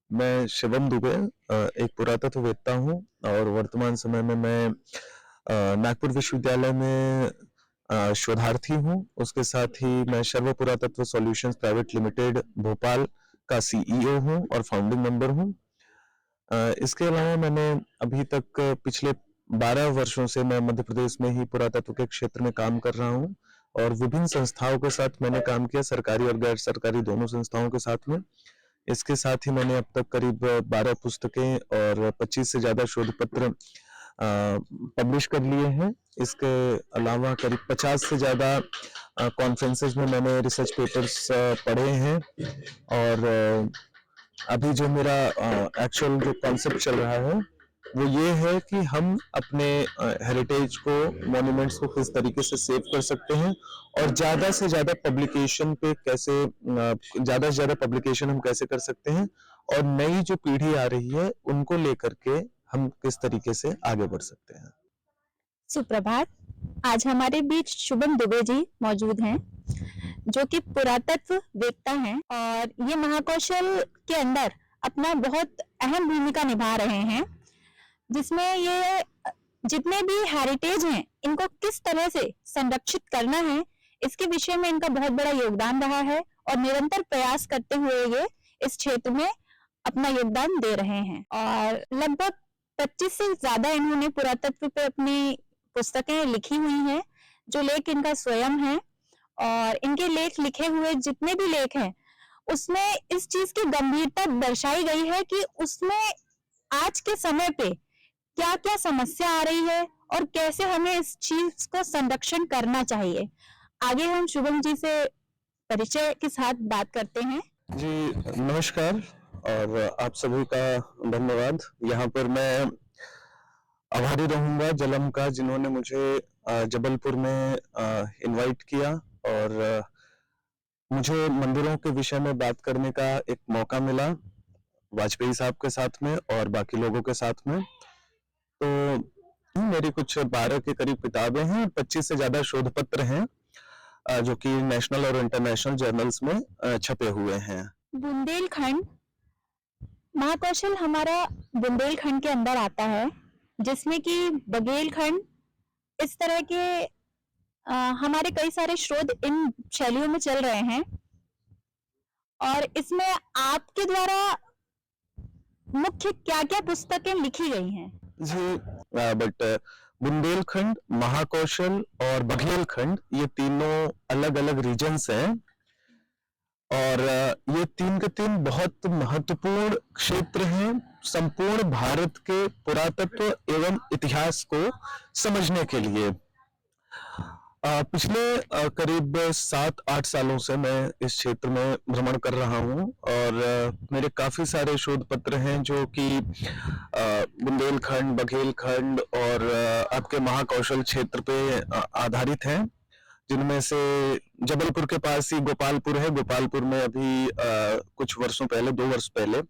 मैं शिवम दुबे एक पुरातत्ववेत्ता हूँ और वर्तमान समय में मैं नागपुर विश्वविद्यालय में शोधार्थी हूँ। उसके साथ ही मैं सर्व पुरातत्व सॉल्यूशंस प्राइवेट लिमिटेड भोपाल का सीईओ हूँ और फाउंडिंग मेंबर हूँ। इसके अलावा मैंने अभी तक पिछले 12 वर्षों से मैं मध्य प्रदेश में ही पुरातत्व के क्षेत्र में काम कर रहा हूँ और विभिन्न संस्थाओं के साथ मैंने काम किया, सरकारी और गैर सरकारी दोनों संस्थाओं के साथ में। इसके साथ ही मैंने अब तक करीब 12 पुस्तकें और 25 से ज़्यादा शोध पत्र पब्लिश कर लिए हैं। इसके अलावा करीब 50 से ज़्यादा कॉन्फ्रेंसेस में मैंने रिसर्च पेपर्स पढ़े हैं और अभी जो मेरा एक्चुअल जो कॉन्सेप्ट चल रहा है वो ये है कि हम अपने हेरिटेज को, मॉन्यूमेंट्स को किस तरीके से सेव कर सकते हैं और ज़्यादा से ज़्यादा पब्लिकेशन पे कैसे ज़्यादा से ज़्यादा पब्लिकेशन हम कैसे कर सकते हैं और नई जो पीढ़ी आ रही है उनको लेकर के हम किस तरीके से आगे बढ़ सकते हैं। सुप्रभात। आज हमारे बीच शुभम दुबे जी मौजूद हैं, जो कि पुरातत्व वेत्ता हैं और ये महाकौशल के अंदर अपना बहुत अहम भूमिका निभा रहे हैं, जिसमें ये जितने भी हेरिटेज हैं इनको किस तरह से संरक्षित करना है इसके विषय में इनका बहुत बड़ा योगदान रहा है और निरंतर प्रयास करते हुए ये इस क्षेत्र में अपना योगदान दे रहे हैं। और लगभग 25 से ज्यादा इन्होंने पुरातत्व पे अपनी पुस्तकें लिखी हुई हैं, जो लेख इनका स्वयं है और इनके लेख लिखे हुए जितने भी लेख हैं उसमें इस चीज की गंभीरता दर्शाई गई है कि उसमें आज के समय पे क्या क्या समस्या आ रही है और कैसे हमें इस चीज को संरक्षण करना चाहिए। आगे हम शुभम जी से परिचय के साथ बात करते हैं। जी नमस्कार और आप सभी का धन्यवाद। यहाँ पर मैं आभारी रहूंगा जलम का, जिन्होंने मुझे जबलपुर में इनवाइट किया और मुझे मंदिरों के विषय में बात करने का एक मौका मिला वाजपेयी साहब के साथ में और बाकी लोगों के साथ में। तो मेरी कुछ 12 के करीब किताबें हैं, 25 से ज्यादा शोध पत्र हैं जो कि नेशनल और इंटरनेशनल जर्नल्स में छपे हुए हैं। बुंदेलखंड महाकौशल हमारा बुंदेलखंड के अंदर आता है, जिसमें कि बघेलखंड इस तरह के हमारे कई सारे शोध इन शैलियों में चल रहे हैं और इसमें आपके द्वारा मुख्य क्या क्या पुस्तकें लिखी गई हैं? जी बट बुंदेलखंड, महाकौशल और बघेलखंड ये तीनों अलग अलग रीजन्स हैं और ये तीन के तीन बहुत महत्वपूर्ण क्षेत्र हैं संपूर्ण भारत के पुरातत्व एवं इतिहास को समझने के लिए। पिछले करीब 7-8 सालों से मैं इस क्षेत्र में भ्रमण कर रहा हूँ और मेरे काफी सारे शोध पत्र हैं जो कि बुंदेलखंड, बघेलखंड और आपके महाकौशल क्षेत्र पे आधारित हैं, जिनमें से जबलपुर के पास ही गोपालपुर है। गोपालपुर में अभी कुछ वर्षों पहले, 2 वर्ष पहले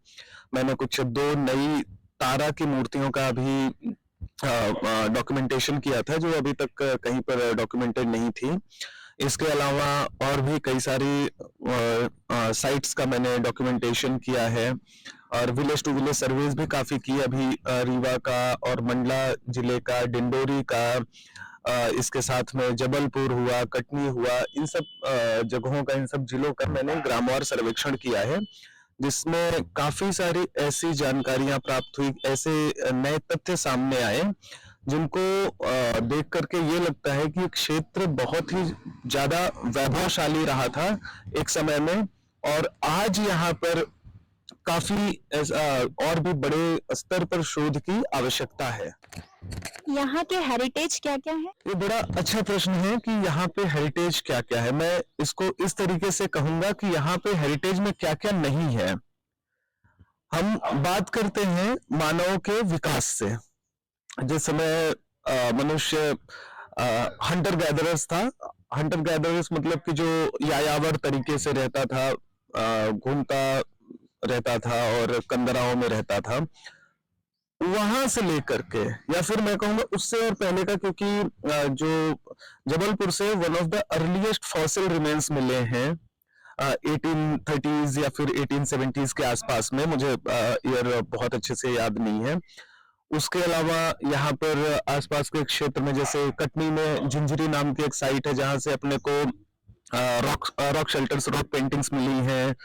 मैंने कुछ 2 नई तारा की मूर्तियों का अभी डॉक्यूमेंटेशन किया था, जो अभी तक कहीं पर डॉक्यूमेंटेड नहीं थी। इसके अलावा और भी कई सारी साइट्स का मैंने डॉक्यूमेंटेशन किया है और विलेज टू विलेज सर्वेज भी काफी की। अभी रीवा का और मंडला जिले का, डिंडोरी का, इसके साथ में जबलपुर हुआ, कटनी हुआ, इन सब जगहों का, इन सब जिलों का मैंने ग्रामवार सर्वेक्षण किया है, जिसमें काफी सारी ऐसी जानकारियां प्राप्त हुई, ऐसे नए तथ्य सामने आए जिनको देख करके ये लगता है कि क्षेत्र बहुत ही ज्यादा वैभवशाली रहा था एक समय में और आज यहाँ पर काफी और भी बड़े स्तर पर शोध की आवश्यकता है। यहाँ के हेरिटेज क्या क्या है? ये बड़ा अच्छा प्रश्न है कि यहाँ पे हेरिटेज क्या क्या है। मैं इसको इस तरीके से कहूंगा कि यहाँ पे हेरिटेज में क्या क्या नहीं है। हम बात करते हैं मानव के विकास से। जिस समय मनुष्य हंटर गैदरर्स था, हंटर गैदरर्स मतलब कि जो यायावर तरीके से रहता था, घूमता रहता था और कंदराओं में रहता था, वहां से लेकर के, या फिर मैं कहूंगा उससे और पहले का, क्योंकि जो जबलपुर से one of the earliest fossil remains मिले हैं 1830s या फिर 1870s के आसपास में, मुझे ईयर बहुत अच्छे से याद नहीं है। उसके अलावा यहाँ पर आसपास के क्षेत्र में जैसे कटनी में झुंझुरी नाम की एक साइट है जहाँ से अपने को रॉक शेल्टर्स, रॉक पेंटिंग्स मिली हैं,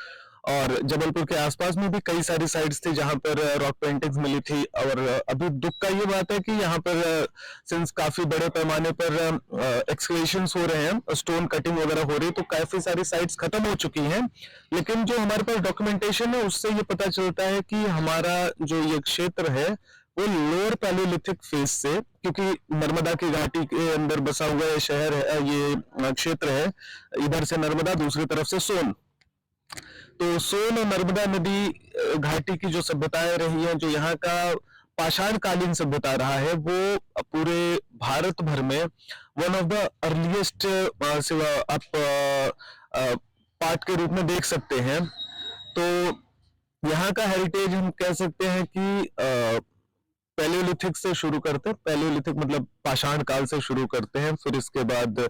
और जबलपुर के आसपास में भी कई सारी साइट्स थी जहां पर रॉक पेंटिंग्स मिली थी। और अभी दुख का ये बात है कि यहाँ पर सिंस काफी बड़े पैमाने पर एक्सकवेशंस हो रहे हैं, स्टोन कटिंग वगैरह हो रही है, तो काफी सारी साइट्स खत्म हो चुकी हैं। लेकिन जो हमारे पास डॉक्यूमेंटेशन है उससे ये पता चलता है कि हमारा जो ये क्षेत्र है वो लोअर पैलियोलिथिक फेज से, क्योंकि नर्मदा की घाटी के अंदर बसा हुआ ये शहर है, ये क्षेत्र है, इधर से नर्मदा, दूसरी तरफ से सोन। तो सोन और नर्मदा नदी घाटी की जो सभ्यताएं रही हैं, जो यहाँ का पाषाण कालीन सभ्यता रहा है, वो पूरे भारत भर में वन ऑफ द अर्लीस्ट आप पार्ट के रूप में देख सकते हैं। तो यहाँ का हेरिटेज हम कह सकते हैं कि पैलियोलिथिक से शुरू करते हैं। पैलियोलिथिक मतलब पाषाण काल से शुरू करते हैं। फिर इसके बाद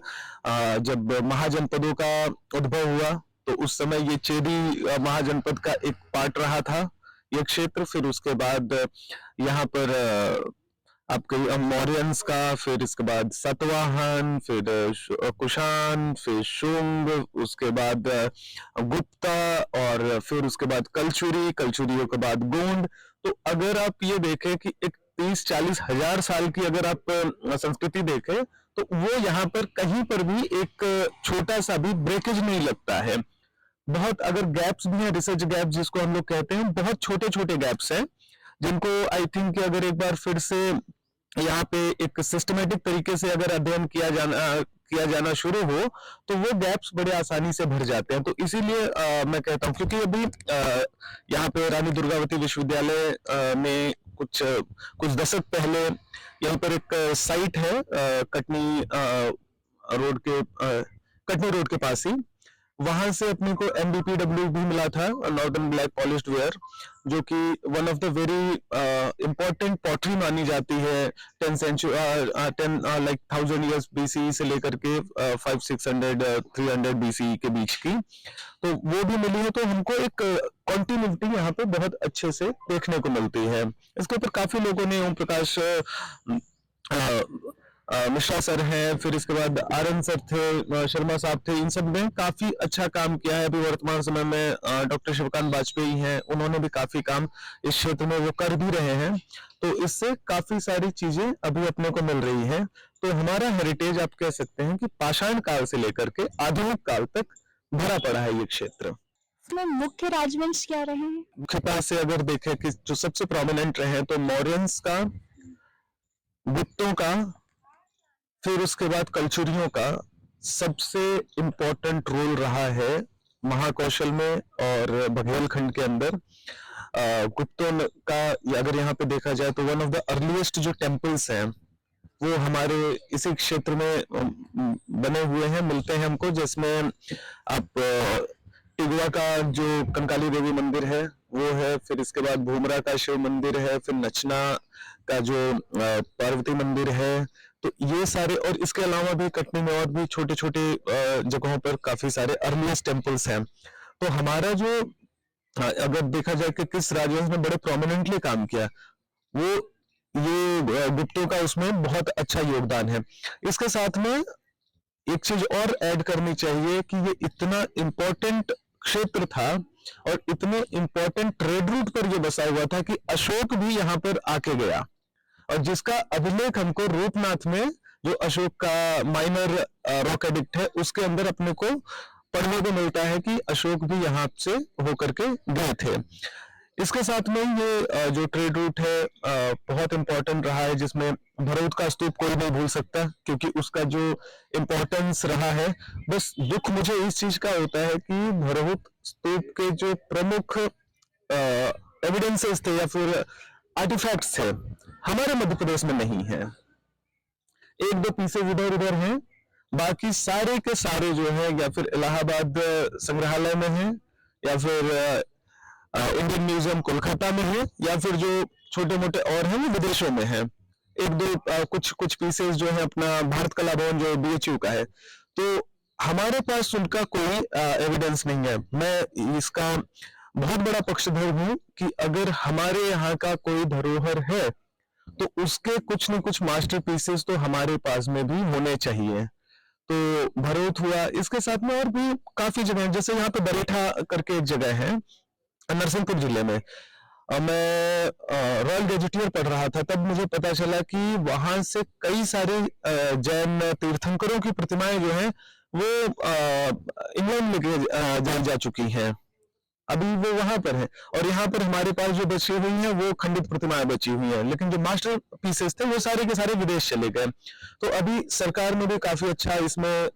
जब महाजनपदों का उद्भव हुआ तो उस समय ये चेदी महाजनपद का एक पार्ट रहा था ये क्षेत्र। फिर उसके बाद यहाँ पर आपके मौर्यंस का, फिर इसके बाद सातवाहन, फिर कुषाण, फिर शुंग, उसके बाद गुप्ता, और फिर उसके बाद कलचुरियों के बाद गोंड। तो अगर आप ये देखें कि एक 30-40 हजार साल की अगर आप संस्कृति देखें तो वो यहाँ पर कहीं पर भी एक छोटा सा भी ब्रेकेज नहीं लगता है। बहुत अगर गैप्स भी हैं, रिसर्च गैप जिसको हम लोग कहते हैं, बहुत छोटे छोटे गैप्स हैं जिनको आई थिंक अगर एक बार फिर से यहाँ पे एक सिस्टमेटिक तरीके से अगर अध्ययन किया जाना शुरू हो तो वो गैप्स बड़े आसानी से भर जाते हैं। तो इसीलिए मैं कहता हूँ, क्योंकि अभी यहाँ पे रानी दुर्गावती विश्वविद्यालय में कुछ दशक पहले यहाँ पर एक साइट है कटनी रोड के पास ही, वहां से अपने को MBPW भी मिला था, नॉर्दर्न ब्लैक पॉलिश्ड वेयर, जो कि one of the very important pottery मानी जाती है 1000 इयर्स BCE से लेकर के 500-600-300 BCE के बीच की। तो वो भी मिली है, तो हमको एक कॉन्टिन्यूटी यहाँ पे बहुत अच्छे से देखने को मिलती है। इसके ऊपर काफी लोगों ने, ओम प्रकाश मिश्रा सर हैं, फिर इसके बाद आरएन सर थे, शर्मा साहब थे, इन सब ने काफी अच्छा काम किया है। अभी वर्तमान समय में डॉक्टर शिवकांत वाजपेयी हैं, उन्होंने भी काफी काम इस क्षेत्र में वो कर भी रहे हैं। तो इससे काफी सारी चीजें अभी अपने को मिल रही हैं। तो हमारा हेरिटेज आप कह सकते हैं कि पाषाण काल से लेकर के आधुनिक काल तक भरा पड़ा है ये क्षेत्र। इसमें मुख्य राजवंश क्या रहे हैं? मुख्यतः से अगर देखें कि जो सबसे प्रोमिनेंट रहे तो मौर्यंस का, गुप्तों का, फिर उसके बाद कलचुरियों का सबसे इम्पोर्टेंट रोल रहा है महाकौशल में और बघेलखंड के अंदर। गुप्तों का अगर यहाँ पे देखा जाए तो वन ऑफ द अर्लीस्ट जो टेम्पल्स हैं वो हमारे इसी क्षेत्र में बने हुए हैं, मिलते हैं हमको, जिसमें आप टिगवा का जो कंकाली देवी मंदिर है वो है, फिर इसके बाद भूमरा का शिव मंदिर है, फिर नचना का जो पार्वती मंदिर है। तो ये सारे, और इसके अलावा भी कटनी में और भी छोटे छोटे जगहों पर काफी सारे अर्लीस्ट टेम्पल्स हैं। तो हमारा जो अगर देखा जाए कि किस राजवंश ने बड़े प्रोमिनेंटली काम किया, वो ये गुप्तों का उसमें बहुत अच्छा योगदान है। इसके साथ में एक चीज और ऐड करनी चाहिए कि ये इतना इम्पोर्टेंट क्षेत्र था और इतने इम्पोर्टेंट ट्रेड रूट पर ये बसा हुआ था कि अशोक भी यहाँ पर आके गया, और जिसका अभिलेख हमको रूपनाथ में, जो अशोक का माइनर रॉक एडिक्ट है, उसके अंदर अपने को पढ़ने को मिलता है कि अशोक भी यहाँ से होकर के गए थे। इसके साथ में ये जो ट्रेड रूट है बहुत इंपॉर्टेंट रहा है, जिसमें भरूच का स्तूप कोई नहीं भूल सकता, क्योंकि उसका जो इम्पोर्टेंस रहा है। बस दुख मुझे इस चीज का होता है कि भरूच स्तूप के जो प्रमुख एविडेंसेस थे या फिर आर्टिफैक्ट्स थे हमारे मध्य प्रदेश में नहीं है। एक दो पीसेज इधर उधर हैं, बाकी सारे के सारे जो है या फिर इलाहाबाद संग्रहालय में है, या फिर इंडियन म्यूजियम कोलकाता में है, या फिर जो छोटे मोटे और हैं वो विदेशों में है। एक दो कुछ पीसेज जो है अपना भारत कला भवन जो BHU का है। तो हमारे पास उनका कोई एविडेंस नहीं है। मैं इसका बहुत बड़ा पक्षधर हूँ कि अगर हमारे यहाँ का कोई धरोहर है, तो उसके कुछ न कुछ मास्टरपीसेस तो हमारे पास में भी होने चाहिए। तो भरूच हुआ, इसके साथ में और भी काफ़ी जगह हैं, जैसे यहाँ पे बरेठा करके एक जगह है, नरसिंहपुर जिले में। मैं रॉयल गजेटियर पढ़ रहा था, तब मुझे पता चला कि वहाँ से कई सारे जैन तीर्थंकरों की प्रतिमाएँ जो हैं, वो इंग्लैंड लेके जाई जा चुकी हैं। अभी वो वहां पर है, और यहाँ पर हमारे पास जो बची हुई है वो खंडित प्रतिमाएं बची हुई हैं, लेकिन जो मास्टर पीसेस थे वो सारे के सारे विदेश चले गए। तो अभी सरकार ने भी काफी अच्छा इसमें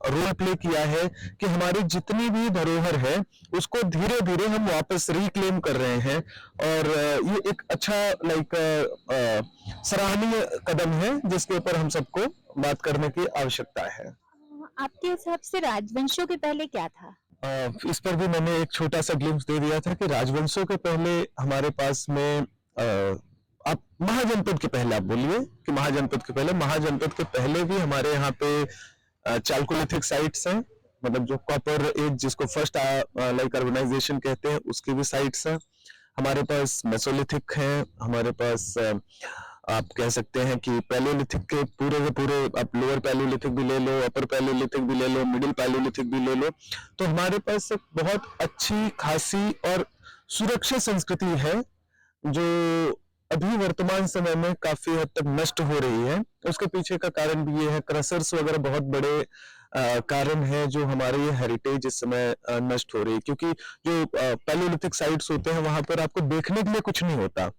रोल प्ले किया है कि हमारी जितनी भी धरोहर है उसको धीरे धीरे हम वापस रिक्लेम कर रहे हैं, और ये एक अच्छा सराहनीय कदम है जिसके ऊपर हम सबको बात करने की आवश्यकता है। आपके हिसाब से राजवंशों के पहले क्या था? इस पर भी मैंने एक छोटा सा ग्लिम्स दे दिया था कि राजवंशों के पहले हमारे पास में आप महाजनपद के पहले आप बोलिए कि महाजनपद के पहले, महाजनपद के पहले भी हमारे यहाँ पे चालकोलिथिक साइट्स हैं, मतलब जो कॉपर एज जिसको फर्स्ट अर्बनाइजेशन कहते हैं उसकी भी साइट्स हैं। हमारे पास मेसोलिथिक हैं, हमारे पास आप कह सकते हैं कि पैलियोलिथिक के पूरे आप लोअर पैलियोलिथिक भी ले लो, अपर पैलियोलिथिक भी ले लो, मिडिल पैलियोलिथिक भी ले लो। तो हमारे पास एक बहुत अच्छी खासी और सुरक्षित संस्कृति है जो अभी वर्तमान समय में काफी हद तक नष्ट हो रही है। उसके पीछे का कारण भी ये है, क्रशर्स वगैरह बहुत बड़े कारण है जो हमारे ये हेरिटेज इस समय नष्ट हो रही है, क्योंकि जो पैलियोलिथिक साइट्स होते हैं वहां पर आपको देखने के लिए कुछ नहीं होता।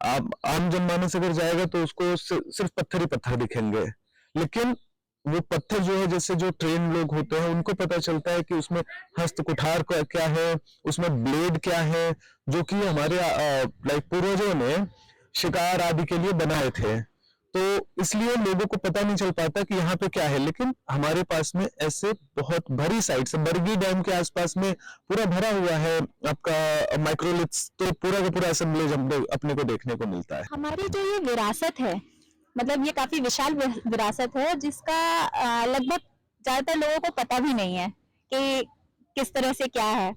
आप आम जनमानस अगर जाएगा तो उसको सिर्फ पत्थर ही पत्थर दिखेंगे, लेकिन वो पत्थर जो है, जैसे जो ट्रेन लोग होते हैं उनको पता चलता है कि उसमें हस्त कुठार क्या है, उसमें ब्लेड क्या है, जो कि हमारे पूर्वजों ने शिकार आदि के लिए बनाए थे। तो इसलिए लोगों को पता नहीं चल पाता कि यहाँ पे क्या है, लेकिन हमारे पास में ऐसे बहुत भरी साइट्स, बरगी डैम के आसपास में पूरा भरा हुआ है आपका माइक्रोलिथ्स, तो पूरा का पूरा असेंबलेज अपने को देखने को मिलता है। हमारी जो ये विरासत है, मतलब ये काफी विशाल विरासत है जिसका लगभग ज्यादातर लोगों को पता भी नहीं है कि किस तरह से क्या है।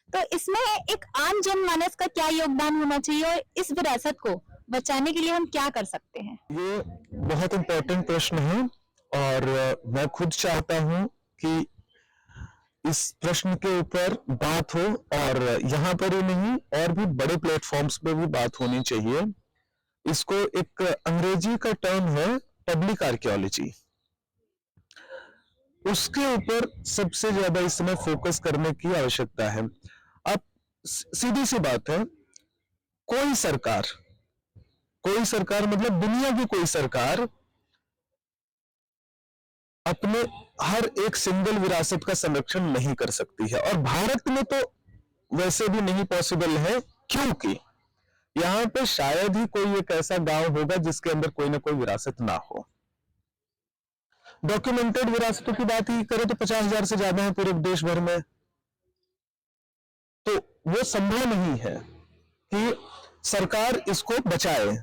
तो इसमें एक आम जनमानस का क्या योगदान होना चाहिए और इस विरासत को बचाने के लिए हम क्या कर सकते हैं? ये बहुत इम्पोर्टेंट प्रश्न है, और मैं खुद चाहता हूँ कि इस प्रश्न के ऊपर बात हो, और यहाँ पर ही नहीं और भी बड़े प्लेटफॉर्म्स पे भी बात होनी चाहिए। इसको एक अंग्रेजी का टर्म है पब्लिक आर्कियोलॉजी, उसके ऊपर सबसे ज्यादा इस समय फोकस करने की आवश्यकता है। अब सीधी सी बात है, कोई सरकार मतलब दुनिया की कोई सरकार अपने हर एक सिंगल विरासत का संरक्षण नहीं कर सकती है, और भारत में तो वैसे भी नहीं पॉसिबल है, क्योंकि यहाँ पे शायद ही कोई एक ऐसा गांव होगा जिसके अंदर कोई ना कोई विरासत ना हो। डॉक्यूमेंटेड विरासतों की बात ही करें तो 50,000 से ज्यादा है पूरे देश भर में। तो वो संभव नहीं है कि सरकार इसको बचाए।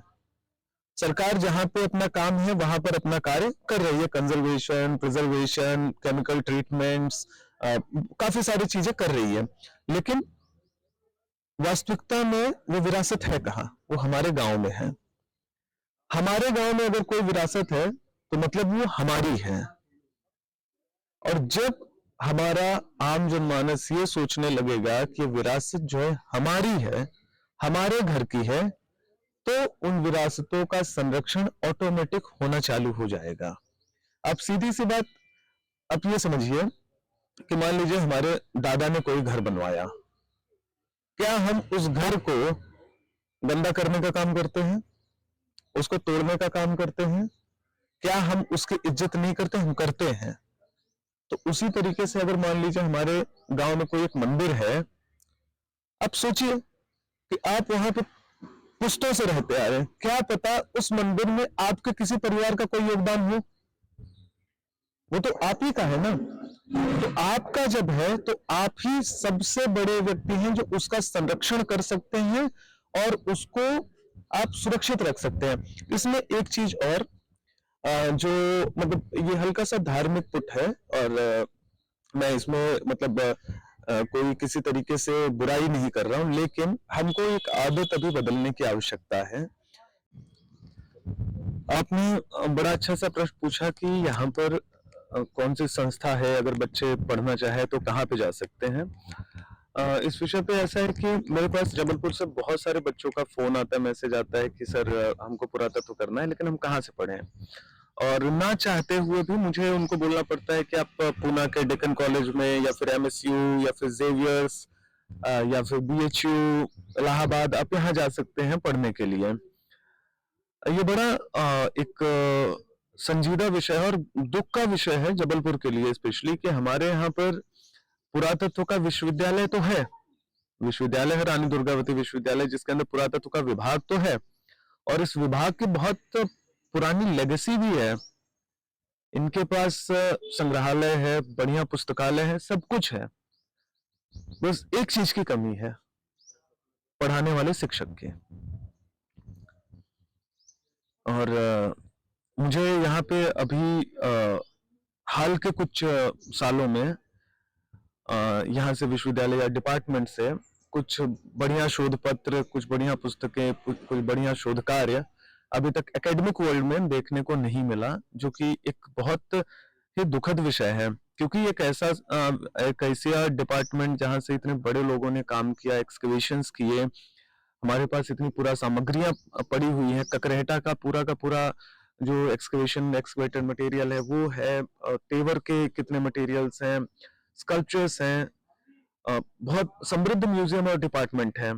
सरकार जहां पे अपना काम है वहां पर अपना कार्य कर रही है, कंजर्वेशन, प्रिजर्वेशन, केमिकल ट्रीटमेंट्स, काफी सारी चीजें कर रही है, लेकिन वास्तविकता में वो विरासत है कहाँ? वो हमारे गांव में है। हमारे गांव में अगर कोई विरासत है तो मतलब वो हमारी है, और जब हमारा आम जनमानस ये सोचने लगेगा कि विरासत जो है हमारी है, हमारे घर की है, तो उन विरासतों का संरक्षण ऑटोमेटिक होना चालू हो जाएगा। आप सीधी सी बात आप ये समझिए कि मान लीजिए हमारे दादा ने कोई घर बनवाया, क्या हम उस घर को गंदा करने का काम करते हैं? उसको तोड़ने का काम करते हैं? क्या हम उसकी इज्जत नहीं करते? हम करते हैं। तो उसी तरीके से अगर मान लीजिए हमारे गांव में कोई एक मंदिर है, अब सोचिए कि आप वहां पे पुश्तों से रहते आ रहे हैं, क्या पता उस मंदिर में आपके किसी परिवार का कोई योगदान हो, वो तो आप ही का है ना। तो आपका जब है तो आप ही सबसे बड़े व्यक्ति हैं जो उसका संरक्षण कर सकते हैं और उसको आप सुरक्षित रख सकते हैं। इसमें एक चीज और, जो मतलब ये हल्का-सा धार्मिक पुट है और मैं इसमें मतलब कोई किसी तरीके से बुराई नहीं कर रहा हूँ, लेकिन हमको एक आदत अभी बदलने की आवश्यकता है। आपने बड़ा अच्छा-सा प्रश्न पूछा कि यहाँ पर कौन-सी संस्था है, अगर बच्चे पढ़ना चाहें तो कहाँ पे जा सकते हैं? इस विषय पे ऐसा है कि मेरे पास जबलपुर से बहुत सारे बच्चों का फ़ोन आता है, मैसेज आता है कि सर हमको पुरातत्व करना है, लेकिन हम कहाँ से पढ़ें? और ना चाहते हुए भी मुझे उनको बोलना पड़ता है कि आप पूना के डेक्कन कॉलेज में या फिर एमएसयू या फिर ज़ेवियर्स या फिर बीएचयू, इलाहाबाद, आप यहाँ जा सकते हैं पढ़ने के लिए। ये बड़ा एक संजीदा विषय है और दुःख का विषय है जबलपुर के लिए स्पेशली कि हमारे यहाँ पर पुरातत्व का विश्वविद्यालय तो है। विश्वविद्यालय है रानी दुर्गावती विश्वविद्यालय, जिसके अंदर पुरातत्व का विभाग तो है और इस विभाग की बहुत पुरानी लेगेसी भी है। इनके पास संग्रहालय है, बढ़िया पुस्तकालय है, सब कुछ है। बस एक चीज की कमी है, पढ़ाने वाले शिक्षक की। और मुझे यहाँ पे अभी हाल के कुछ सालों में यहाँ से विश्वविद्यालय या डिपार्टमेंट से कुछ बढ़िया शोध पत्र, कुछ बढ़िया पुस्तकें, कुछ बढ़िया शोध कार्य अभी तक एकेडमिक वर्ल्ड में देखने को नहीं मिला, जो कि एक बहुत ही दुखद विषय है, क्योंकि एक ऐसा डिपार्टमेंट जहाँ से इतने बड़े लोगों ने काम किया, एक्सकवेशंस किए, हमारे पास इतनी पूरा सामग्रियां पड़ी हुई है, ककरहटा का पूरा जो एक्सकवेटेड मटेरियल है वो है, तेवर के कितने मटेरियल्स हैं, स्कल्पचर्स हैं, बहुत समृद्ध म्यूजियम और डिपार्टमेंट है।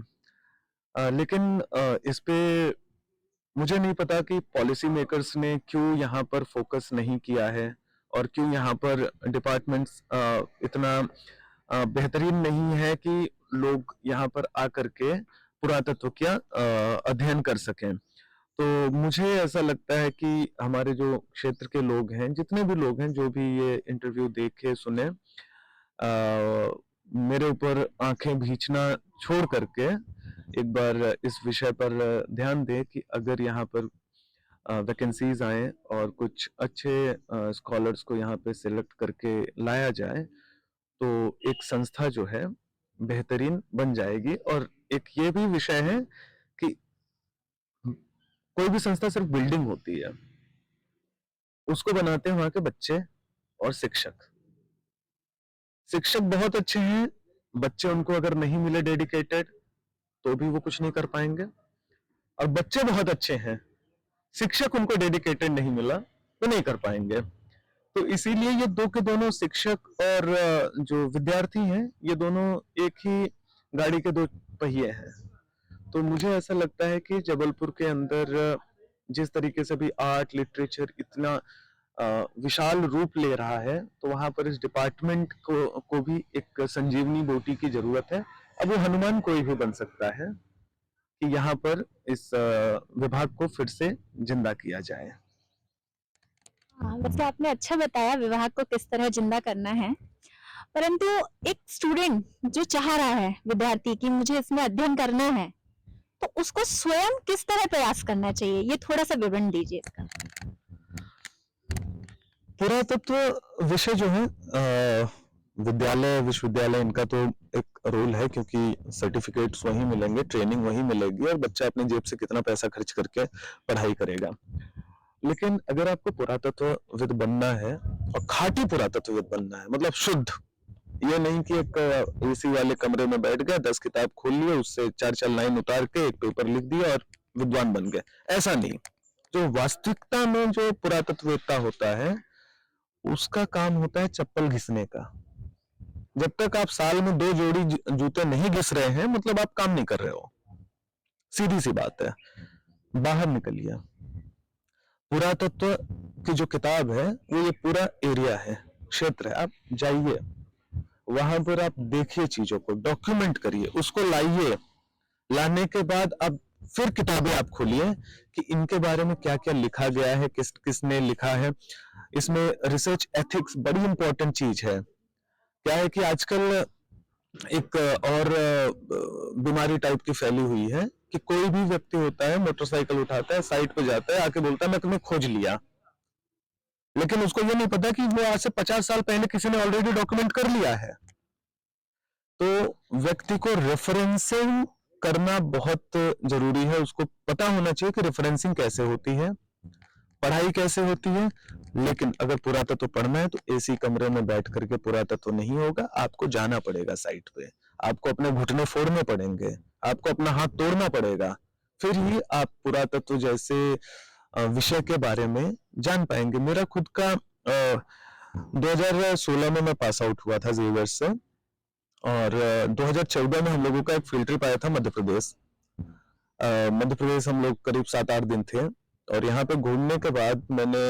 लेकिन इस पे मुझे नहीं पता कि पॉलिसी मेकर्स ने क्यों यहाँ पर फोकस नहीं किया है और क्यों यहाँ पर डिपार्टमेंट्स इतना बेहतरीन नहीं है कि लोग यहाँ पर आकर के पुरातत्व का अध्ययन कर सकें। तो मुझे ऐसा लगता है कि हमारे जो क्षेत्र के लोग हैं, जितने भी लोग हैं, जो भी ये इंटरव्यू देखे सुने, मेरे ऊपर आंखें भींचना छोड़ करके एक बार इस विषय पर ध्यान दें कि अगर यहाँ पर वैकेंसीज आए और कुछ अच्छे स्कॉलर्स को यहाँ पे सिलेक्ट करके लाया जाए तो एक संस्था जो है बेहतरीन बन जाएगी। और एक ये भी विषय है कि कोई भी संस्था सिर्फ बिल्डिंग होती है, उसको बनाते हैं वहां के बच्चे और शिक्षक। शिक्षक बहुत अच्छे हैं, बच्चे उनको अगर नहीं मिले डेडिकेटेड तो भी वो कुछ नहीं कर पाएंगे, और बच्चे बहुत अच्छे हैं, शिक्षक उनको डेडिकेटेड नहीं मिला तो नहीं कर पाएंगे। तो इसीलिए ये दो के दोनों, शिक्षक और जो विद्यार्थी हैं, ये दोनों एक ही गाड़ी के दो पहिए हैं। तो मुझे ऐसा लगता है कि जबलपुर के अंदर जिस तरीके से भी आर्ट लिटरेचर इतना विशाल रूप ले रहा है, तो वहां पर इस डिपार्टमेंट को भी एक संजीवनी बूटी की जरूरत है। अब वो हनुमान कोई भी बन सकता है कि यहाँ पर इस विभाग को फिर से जिंदा किया जाए। हाँ, वैसे आपने अच्छा बताया विभाग को किस तरह जिंदा करना है, परंतु एक स्टूडेंट जो चाह रहा है, विद्यार्थी, कि मुझे इसमें अध्ययन करना है, तो उसको स्वयं किस तरह प्रयास करना चाहिए, ये थोड़ा सा विवरण दीजिए इसका। पुरातत्व विषय जो है, विद्यालय विश्वविद्यालय इनका तो एक रोल है, क्योंकि सर्टिफिकेट्स वहीं मिलेंगे, ट्रेनिंग वहीं मिलेगी और बच्चा अपने जेब से कितना पैसा खर्च करके पढ़ाई करेगा। लेकिन अगर आपको पुरातत्वविद बनना है और खाटी पुरातत्वविद बनना है, मतलब शुद्ध, ये नहीं कि एक एसी वाले कमरे में बैठ गए, 10 किताब खोल लिए, उससे 4 लाइन उतार के एक पेपर लिख दिया और विद्वान बन गए, ऐसा नहीं। जो वास्तविकता में जो पुरातत्ववेत्ता होता है, उसका काम होता है चप्पल घिसने का। जब तक आप साल में 2 जोड़ी जूते नहीं घिस रहे हैं, मतलब आप काम नहीं कर रहे हो, सीधी सी बात है। बाहर निकलिए, पुरातत्व की जो किताब है वो ये पूरा एरिया है, क्षेत्र है, आप जाइए वहां पर, आप देखिए, चीजों को डॉक्यूमेंट करिए, उसको लाइए, लाने के बाद अब फिर किताबें आप खोलिए कि इनके बारे में क्या क्या लिखा गया है, किसने लिखा है। इसमें रिसर्च एथिक्स बड़ी इंपॉर्टेंट चीज है। क्या है कि आजकल एक और बीमारी टाइप की फैली हुई है कि कोई भी व्यक्ति होता है, मोटरसाइकिल उठाता है, साइड पे जाता है, आके बोलता है मैं तुम्हें खोज लिया, लेकिन उसको ये नहीं पता कि वो आज से 50 साल पहले किसी ने ऑलरेडी डॉक्यूमेंट कर लिया है। तो व्यक्ति को रेफरेंसिंग करना बहुत जरूरी है, उसको पता होना चाहिए कि रेफरेंसिंग कैसे होती है, पढ़ाई कैसे होती है। लेकिन अगर पुरातत्व पढ़ना है तो एसी कमरे में बैठ करके पुरातत्व नहीं होगा, आपको जाना पड़ेगा साइट पे, आपको अपने घुटने फोड़ने पड़ेंगे, आपको अपना हाथ तोड़ना पड़ेगा, फिर ही आप पुरातत्व जैसे विषय के बारे में जान पाएंगे। मेरा खुद का 2016 में मैं पास आउट हुआ था जेवियर से, और 2014 में हम लोगों का एक फील्ड ट्रिप आया था मध्य प्रदेश। मध्य प्रदेश हम लोग करीब 7-8 दिन थे, और यहाँ पे घूमने के बाद मैंने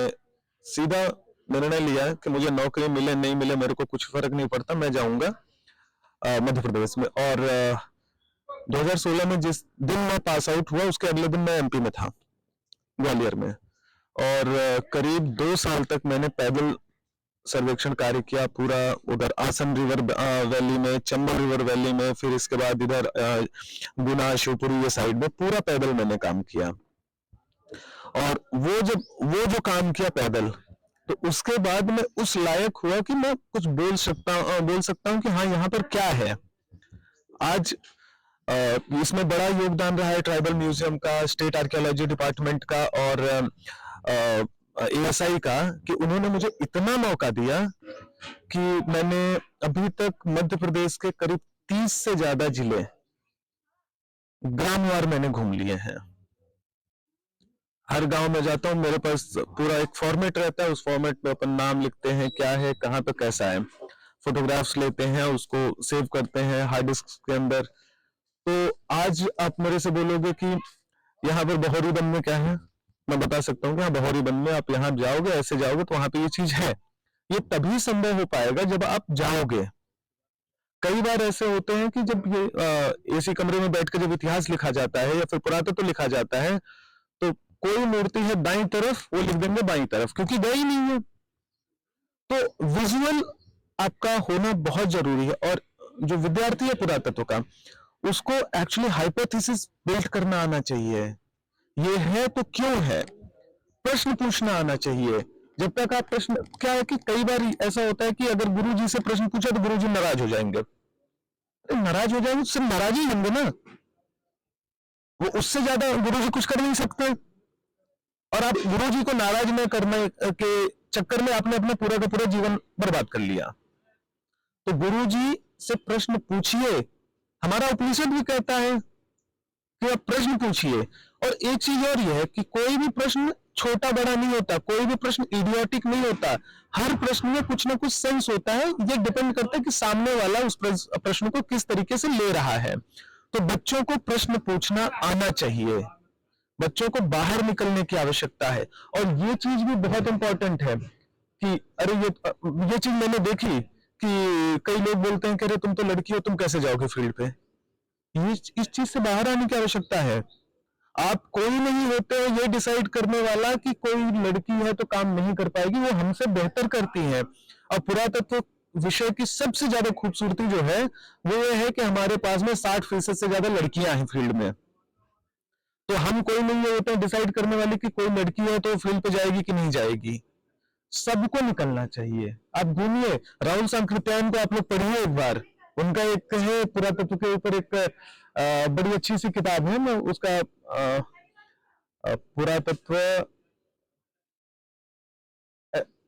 सीधा निर्णय लिया कि मुझे नौकरी मिले नहीं मिले मेरे को कुछ फर्क नहीं पड़ता, मैं जाऊंगा मध्य प्रदेश में। और 2016 में जिस दिन मैं पास आउट हुआ उसके अगले दिन मैं एमपी में था, ग्वालियर में, और करीब 2 साल तक मैंने पैदल सर्वेक्षण कार्य किया पूरा उधर आसन रिवर वैली में, चंबल रिवर वैली में, फिर इसके बाद इधर गुना शिवपुरी ये साइड में पूरा पैदल मैंने काम किया। और वो जो काम किया पैदल, तो उसके बाद मैं उस लायक हुआ कि मैं कुछ बोल सकता हूँ कि हाँ यहाँ पर क्या है। आज इसमें बड़ा योगदान रहा है ट्राइबल म्यूजियम का, स्टेट आर्कियोलॉजी डिपार्टमेंट का और एएसआई का, कि उन्होंने मुझे इतना मौका दिया कि मैंने अभी तक मध्य प्रदेश के करीब 30 से ज्यादा जिले ग्रामवार मैंने घूम लिए हैं। हर गांव में जाता हूँ, मेरे पास पूरा एक फॉर्मेट रहता है, उस फॉर्मेट में अपन नाम लिखते हैं, क्या है, कहाँ पे कैसा है, फोटोग्राफ्स लेते हैं, उसको सेव करते हैं हार्ड डिस्क के अंदर। तो आज आप मेरे से बोलोगे कि यहाँ पर बहोरी बंद में क्या है, मैं बता सकता हूँ कि हाँ बहोरी बंद में आप यहाँ जाओगे, ऐसे जाओगे तो वहां पे ये चीज है। ये तभी संभव हो पाएगा जब आप जाओगे। कई बार ऐसे होते हैं कि जब ये एसी कमरे में बैठ कर जब इतिहास लिखा जाता है या फिर पुरातत्व लिखा जाता है, तो कोई मूर्ति है दाईं तरफ, वो लिख देंगे बाईं तरफ, क्योंकि गई नहीं है। तो विजुअल आपका होना बहुत जरूरी है। और जो विद्यार्थी है पुरातत्व का, उसको एक्चुअली हाइपोथेसिस बिल्ड करना आना चाहिए। ये है तो क्यों है, प्रश्न पूछना आना चाहिए। जब तक आप प्रश्न, क्या है कि कई बार ऐसा होता है कि अगर गुरुजी से प्रश्न पूछा तो गुरुजी नाराज हो जाएंगे। नाराज हो जाएंगे तो सिर्फ नाराज ही होंगे ना, वो उससे ज्यादा गुरुजी कुछ कर नहीं सकते। और आप गुरुजी को नाराज न करने के चक्कर में आपने अपना पूरा का पूरा जीवन बर्बाद कर लिया। तो गुरुजी से प्रश्न पूछिए। हमारा उपनिषद भी कहता है कि आप प्रश्न पूछिए। और एक चीज और यह है कि कोई भी प्रश्न छोटा बड़ा नहीं होता, कोई भी प्रश्न इडियोटिक नहीं होता, हर प्रश्न में कुछ ना कुछ सेंस होता है। ये डिपेंड करता है कि सामने वाला उस प्रश्न को किस तरीके से ले रहा है। तो बच्चों को प्रश्न पूछना आना चाहिए, बच्चों को बाहर निकलने की आवश्यकता है। और ये चीज भी बहुत इंपॉर्टेंट है कि अरे ये चीज मैंने देखी कि कई लोग बोलते हैं कि अरे तुम तो लड़की हो, तुम कैसे जाओगे फील्ड पे। इस चीज से बाहर आने की आवश्यकता है। आप कोई नहीं होते हो ये डिसाइड करने वाला कि कोई लड़की है तो काम नहीं कर पाएगी, वो हमसे बेहतर करती है। और पुरातत्व विषय की सबसे ज्यादा खूबसूरती जो है वो ये है कि हमारे पास में 60% से ज्यादा लड़कियां हैं फील्ड में। तो हम कोई नहीं होते डिसाइड करने वाले कि कोई लड़की है तो फील्ड पे जाएगी कि नहीं जाएगी। सबको निकलना चाहिए। आप घूमिए, राहुल सांकृत्यायन को आप लोग पढ़िए एक बार, उनका एक है पुरातत्व के ऊपर एक बड़ी अच्छी सी किताब है, मैं उसका पुरातत्व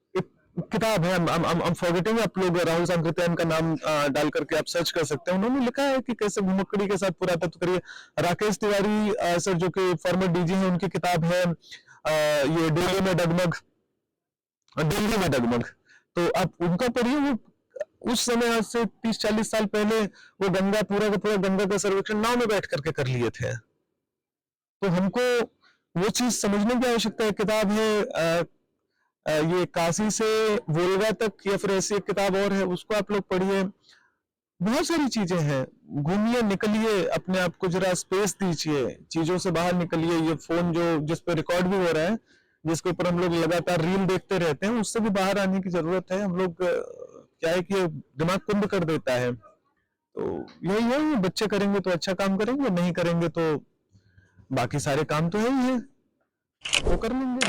एक किताब है, I'm forgetting, आप लोग राहुल सांकृत्यायन का नाम डाल करके आप सर्च कर सकते हैं। उन्होंने लिखा है कि कैसे घुमक्कड़ी के साथ पुरातत्व करिए। राकेश तिवारी सर जो कि फॉर्मर डीजी हैं, उनकी किताब है ये दिल्ली में डगमग। तो आप उनका पढ़िए। वो उस समय आज से 30-40 साल पहले वो गंगा पूरा का पूरा गंगा का सर्वेक्षण नाव में बैठ करके कर लिए थे। तो हमको वो चीज समझने की आवश्यकता है। किताब है ये काशी से वोल्गा तक, या फिर ऐसी एक किताब और है, उसको आप लोग पढ़िए। बहुत सारी चीजें हैं, घूमिए, निकलिए, अपने आप को जरा स्पेस दीजिए, चीजों से बाहर निकलिए। ये फोन जो जिस पे रिकॉर्ड भी हो रहा है, जिसके ऊपर हम लोग लगातार रील देखते रहते हैं, उससे भी बाहर आने की जरूरत है। हम लोग क्या है कि दिमाग कुंद कर देता है। तो यही है, बच्चे करेंगे तो अच्छा काम करेंगे, नहीं करेंगे तो बाकी सारे काम तो है ही है, वो कर लेंगे।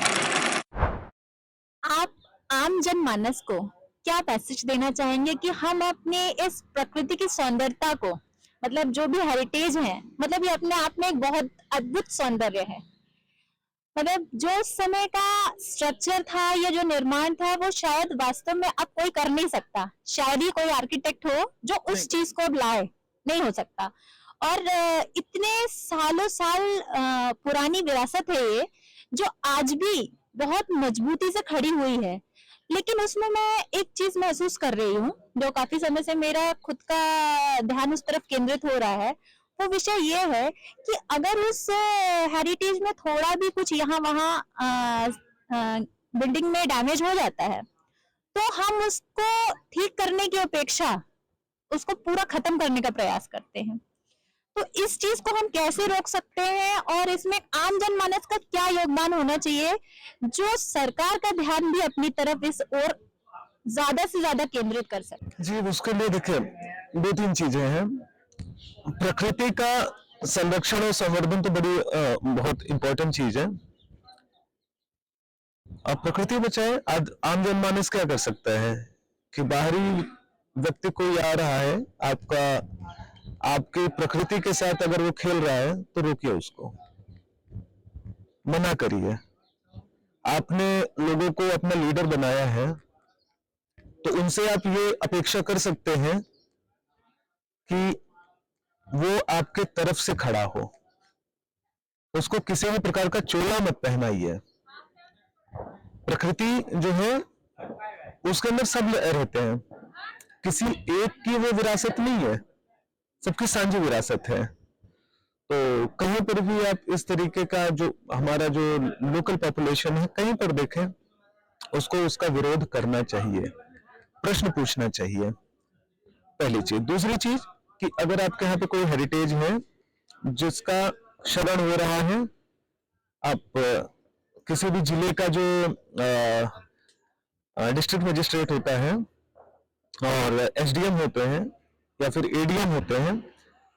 आप आम जनमानस को क्या मैसेज देना चाहेंगे कि हम अपने इस प्रकृति की सौंदर्यता को, मतलब जो भी हेरिटेज है, मतलब ये अपने आप में एक बहुत अद्भुत सौंदर्य है। मतलब जो उस समय का स्ट्रक्चर था या जो निर्माण था वो शायद वास्तव में अब कोई कर नहीं सकता। शायद ही कोई आर्किटेक्ट हो जो उस चीज को लाए, नहीं हो सकता। और इतने सालों साल पुरानी विरासत है ये, जो आज भी बहुत मजबूती से खड़ी हुई है। लेकिन उसमें मैं एक चीज महसूस कर रही हूँ, जो काफी समय से मेरा खुद का ध्यान उस तरफ केंद्रित हो रहा है। वो विषय ये है कि अगर उस हेरिटेज में थोड़ा भी कुछ यहाँ वहाँ बिल्डिंग में डैमेज हो जाता है, तो हम उसको ठीक करने की अपेक्षा उसको पूरा खत्म करने का प्रयास करते हैं। तो इस चीज को हम कैसे रोक सकते हैं और इसमें आम जनमानस का क्या योगदान होना चाहिए, जो सरकार का ध्यान भी अपनी तरफ इस ओर ज्यादा से ज्यादा केंद्रित कर सके? जी, उसके लिए देखिए 2-3 चीजें हैं। प्रकृति का संरक्षण और संवर्धन तो बड़ी बहुत इंपॉर्टेंट चीज है। अब प्रकृति बचाए, आज आम जनमानस क्या कर सकता है कि बाहरी व्यक्ति कोई आ रहा है, आपकी प्रकृति के साथ अगर वो खेल रहा है तो रोकिए उसको, मना करिए। आपने लोगों को अपना लीडर बनाया है तो उनसे आप ये अपेक्षा कर सकते हैं कि वो आपके तरफ से खड़ा हो, उसको किसी भी प्रकार का चोला मत पहनाइए। प्रकृति जो है उसके अंदर सब रहते हैं, किसी एक की वो विरासत नहीं है, सबकी साझी विरासत है। तो कहीं पर भी आप इस तरीके का जो हमारा जो लोकल पॉपुलेशन है कहीं पर देखें, उसको उसका विरोध करना चाहिए, प्रश्न पूछना चाहिए, पहली चीज। दूसरी चीज कि अगर आपके यहाँ पे कोई हेरिटेज है जिसका क्षरण हो रहा है, आप किसी भी जिले का जो डिस्ट्रिक्ट मजिस्ट्रेट होता है और एसडीएम होते हैं या फिर एडीएम होते हैं,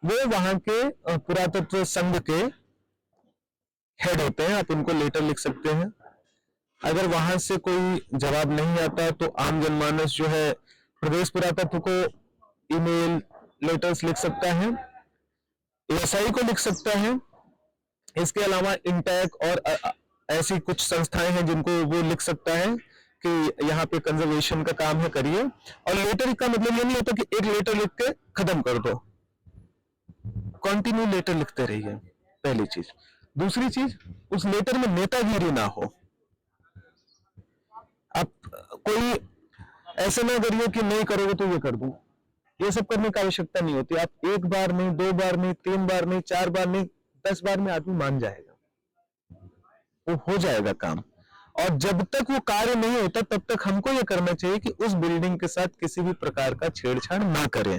वो वहां के पुरातत्व संघ के हेड होते हैं, आप उनको लेटर लिख सकते हैं। अगर वहां से कोई जवाब नहीं आता तो आम जनमानस जो है प्रदेश पुरातत्व को ईमेल लेटर्स लिख सकता है, एएसआई को लिख सकता है। इसके अलावा इंटैक और ऐसी कुछ संस्थाएं हैं जिनको वो लिख सकता है कि यहाँ पे कंजर्वेशन का काम है, करिए। और लेटर का मतलब ये नहीं होता कि एक लेटर लिख के खत्म कर दो, कंटिन्यू लेटर लिखते रहिए, पहली चीज। दूसरी चीज, उस लेटर में नेतागिरी ना हो। आप कोई ऐसे ना करिए कि नहीं करोगे तो ये कर दूं, ये सब करने की आवश्यकता नहीं होती। आप एक बार नहीं, 2 बार नहीं, 3 बार नहीं, 4 बार नहीं, 10 बार में आदमी मान जाएगा, वो हो जाएगा काम। और जब तक वो कार्य नहीं होता तब तक हमको ये करना चाहिए कि उस बिल्डिंग के साथ किसी भी प्रकार का छेड़छाड़ ना करें।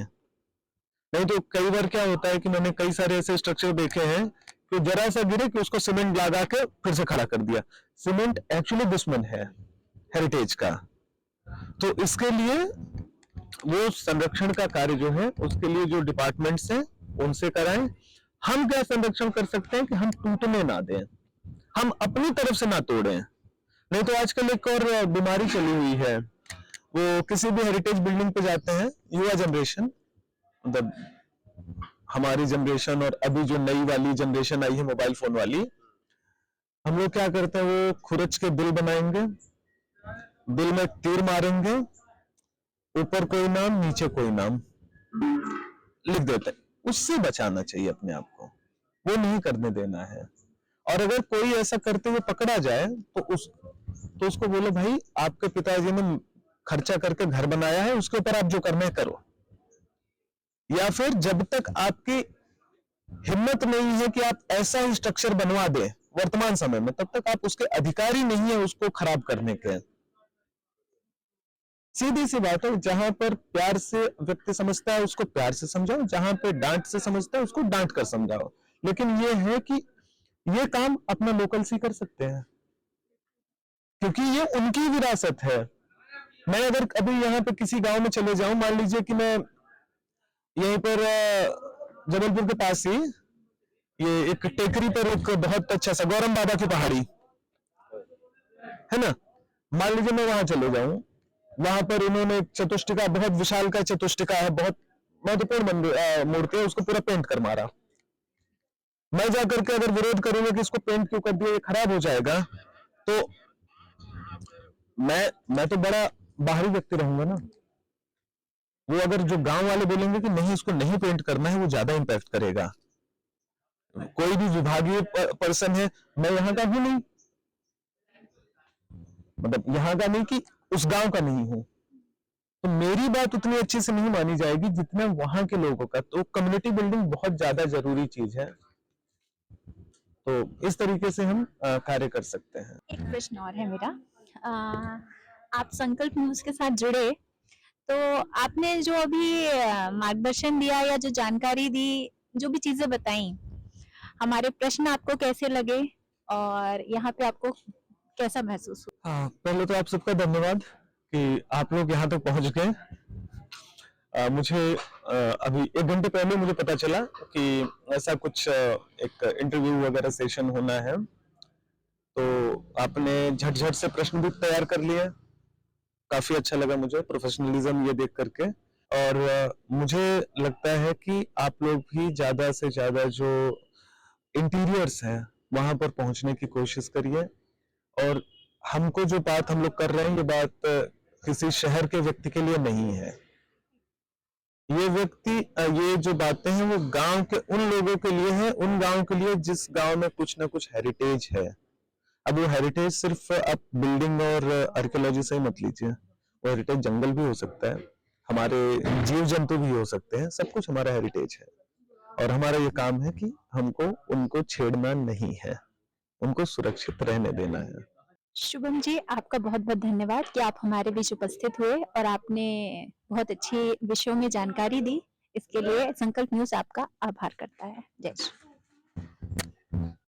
नहीं तो कई बार क्या होता है कि मैंने कई सारे ऐसे स्ट्रक्चर देखे हैं कि जरा सा गिरे कि उसको सीमेंट लगा के फिर से खड़ा कर दिया। सीमेंट एक्चुअली दुश्मन है हेरिटेज का। तो इसके लिए वो संरक्षण का कार्य जो है उसके लिए जो डिपार्टमेंट्स हैं उनसे कराएं। हम क्या संरक्षण कर सकते हैं कि हम टूटने ना दें, हम अपनी तरफ से ना तोड़ें। नहीं तो आजकल एक और बीमारी चली हुई है, वो किसी भी हेरिटेज बिल्डिंग पे जाते हैं, युवा जनरेशन, मतलब हमारी जनरेशन और अभी जो नई वाली जनरेशन आई है मोबाइल फोन वाली, हम लोग क्या करते हैं, वो खुरच के दिल बनाएंगे, दिल में तीर मारेंगे, ऊपर कोई नाम नीचे कोई नाम लिख देते हैं। उससे बचाना चाहिए अपने आप को, वो नहीं करने देना है। और अगर कोई ऐसा करते हुए पकड़ा जाए तो उसको बोलो, भाई आपके पिताजी ने खर्चा करके घर बनाया है, उसके ऊपर आप जो करना है करो। या फिर जब तक आपकी हिम्मत नहीं है कि आप ऐसा ही स्ट्रक्चर बनवा दें वर्तमान समय में, तब तक आप उसके अधिकारी नहीं है उसको खराब करने के। सीधी सी बात है, जहां पर प्यार से व्यक्ति समझता है उसको प्यार से समझाओ, जहां पे डांट से समझता है उसको डांट कर समझाओ। लेकिन ये है कि ये काम अपना लोकल से कर सकते हैं, क्योंकि ये उनकी विरासत है। मैं अगर अभी यहाँ पे किसी गांव में चले जाऊं, मान लीजिए कि मैं यहीं पर जबलपुर के पास ही ये एक टेकरी पर एक बहुत अच्छा सा गौरम बाबा की पहाड़ी है ना, मान लीजिए मैं वहां चले जाऊं, वहां पर उन्होंने एक चतुष्टिका, बहुत विशाल का चतुष्टिका है, बहुत महत्वपूर्ण मूर्ति है, उसको पूरा पेंट कर मारा। मैं जाकर के अगर विरोध करूंगा कि इसको पेंट क्यों कर दिया, ये खराब हो जाएगा, तो मैं तो बड़ा बाहरी व्यक्ति रहूंगा ना। वो अगर जो गांव वाले बोलेंगे कि नहीं इसको नहीं पेंट करना है, वो ज्यादा इंपैक्ट करेगा। कोई भी विभागीय पर्सन है, मैं यहाँ का हूं नहीं, मतलब यहाँ का नहीं कि उस गांव का नहीं हूं, तो मेरी बात उतनी अच्छी से नहीं मानी जाएगी जितना वहां के लोगों का। तो कम्युनिटी बिल्डिंग बहुत ज्यादा जरूरी चीज है। तो इस तरीके से हम कार्य कर सकते हैं। एक प्रश्न और है मेरा। आप संकल्प न्यूज के साथ जुड़े, तो आपने जो अभी मार्गदर्शन दिया या जो जानकारी दी, जो भी चीजें बताई, हमारे प्रश्न आपको कैसे लगे और यहाँ पे आपको कैसा महसूस हुआ? हाँ, पहले तो आप सबका धन्यवाद कि आप लोग यहाँ तक पहुंच गए। मुझे अभी 1 घंटे पहले मुझे पता चला कि ऐसा कुछ एक इंटरव्यू वगैरह सेशन होना है, तो आपने झट-झट से प्रश्न भी तैयार कर लिए। काफी अच्छा लगा मुझे प्रोफेशनलिज्म ये देख करके। और मुझे लगता है कि आप लोग भी ज्यादा से ज्यादा जो इंटीरियर्स हैं वहां पर पहुंचने की कोशिश करिए। और हमको जो बात हम लोग कर रहे हैं, ये बात किसी शहर के व्यक्ति के लिए नहीं है। ये व्यक्ति, ये जो बातें हैं वो गांव के उन लोगों के लिए है, उन गांव के लिए जिस गांव में कुछ ना कुछ हेरिटेज है। अब वो हेरिटेज सिर्फ आप बिल्डिंग और आर्कियोलॉजी से ही मत लीजिए, वो हेरिटेज जंगल भी हो सकता है, हमारे जीव जंतु भी हो सकते हैं, सब कुछ हमारा हेरिटेज है। और हमारा ये काम है कि हमको उनको छेड़ना नहीं है, उनको सुरक्षित रहने देना है। शुभम जी, आपका बहुत बहुत धन्यवाद कि आप हमारे बीच उपस्थित हुए और आपने बहुत अच्छी विषयों में जानकारी दी। इसके लिए संकल्प न्यूज आपका आभार करता है। जय श्री